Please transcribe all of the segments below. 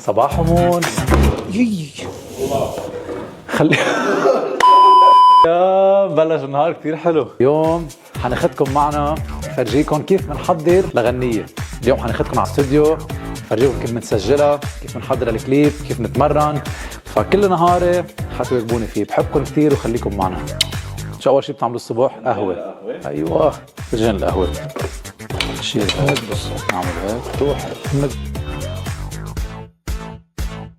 صباح مون. خلي يا بلش النهار كتير حلو. اليوم حناخدكم معنا فرجيكم كيف بنحضر لغنية. اليوم حناخدكم على الاستوديو فرجيكم كيف بنسجلها، كيف بنحضر الكليب، كيف نتمرن. فكل نهاري حتواجبوني فيه. بحبكم كتير وخليكم معنا. شو أول شي بتعملوا الصبح؟ قهوة. أيوة رجعنا القهوة. شيل هيك بس نعمل هيك تروح.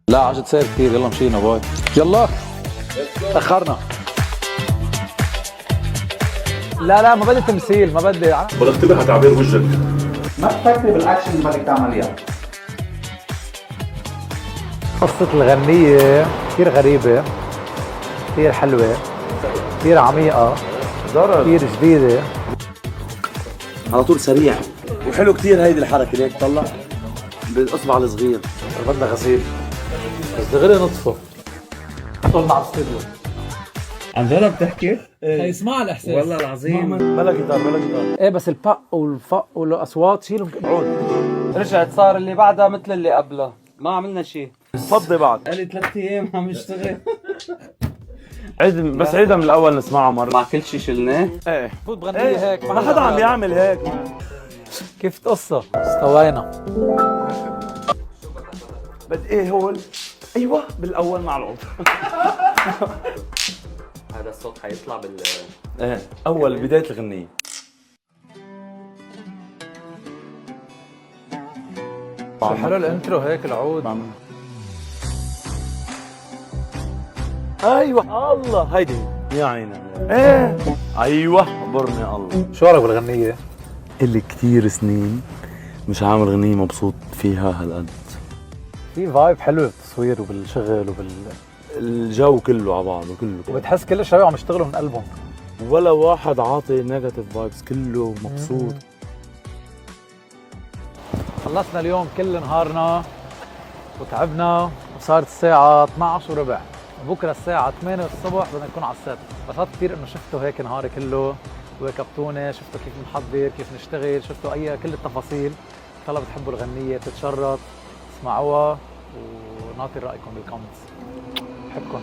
لا عجد سير كتير. يلا مشينا باي. يلا تأخرنا. لا ما بدي تمثيل، ما بدي. بنتبه على تعبير وجهك. ما تفكري بالاكشن اللي بدك تعمليها. قصة الغنية كتير غريبة، كتير حلوة، كتير عميقة، كتير جديدة. على طول سريع وحلو كتير هيدي الحركة اللي هيك طلع بالاصبع الصغير. بدنا غسيل بس دغري نطفه. طلع على الاستوديو. عن جد بتحكي؟ اسمع الاحساس والله العظيم بلا جيتار بلا جيتار. ايه بس البق والفق والاصوات شيلهم. عود رجعت صار اللي بعدها مثل اللي قبلها، ما عملنا شيء. فضي بعد قالي 3 ايام عم يشتغل. عيد بس عيدها من الاول نسمعها مرة. مع كل شيء شلناه. ايه فوت بغنية هيك. ما حدا عم يعمل هيك. كيف تقصة؟ استوينا. بدي ايه هول. ايوه بالاول مع العود. هذا الصوت حيطلع بال ايه اول بداية الغنية. شو حلو الانترو هيك العود. ايوه الله هيدي يا عيني. ايه ايوه برني الله. شو رايك بالغنية؟ اللي كتير سنين مش عامل غنية مبسوط فيها هالقد. في فايب حلو بالتصوير وبالشغل الجو كله على بعضه كله. وبتحس كل الشباب عم يشتغلوا من قلبهم. ولا واحد عاطي نيجاتيف فايبس، كله مبسوط. خلصنا اليوم كل نهارنا وتعبنا وصارت الساعة 12:15. بكرة الساعة 8 الصبح بدنا نكون على السات. انبسطت كثير انه شفتوا هيك نهاري كله وواكبتوني، شفتوا كيف بنحضر، كيف نشتغل، شفتوا كل التفاصيل. ان شاء الله بتحبوا الغنية، بتتشرط، اسمعوها وناطر رأيكم بالكومنتس. بحبكم.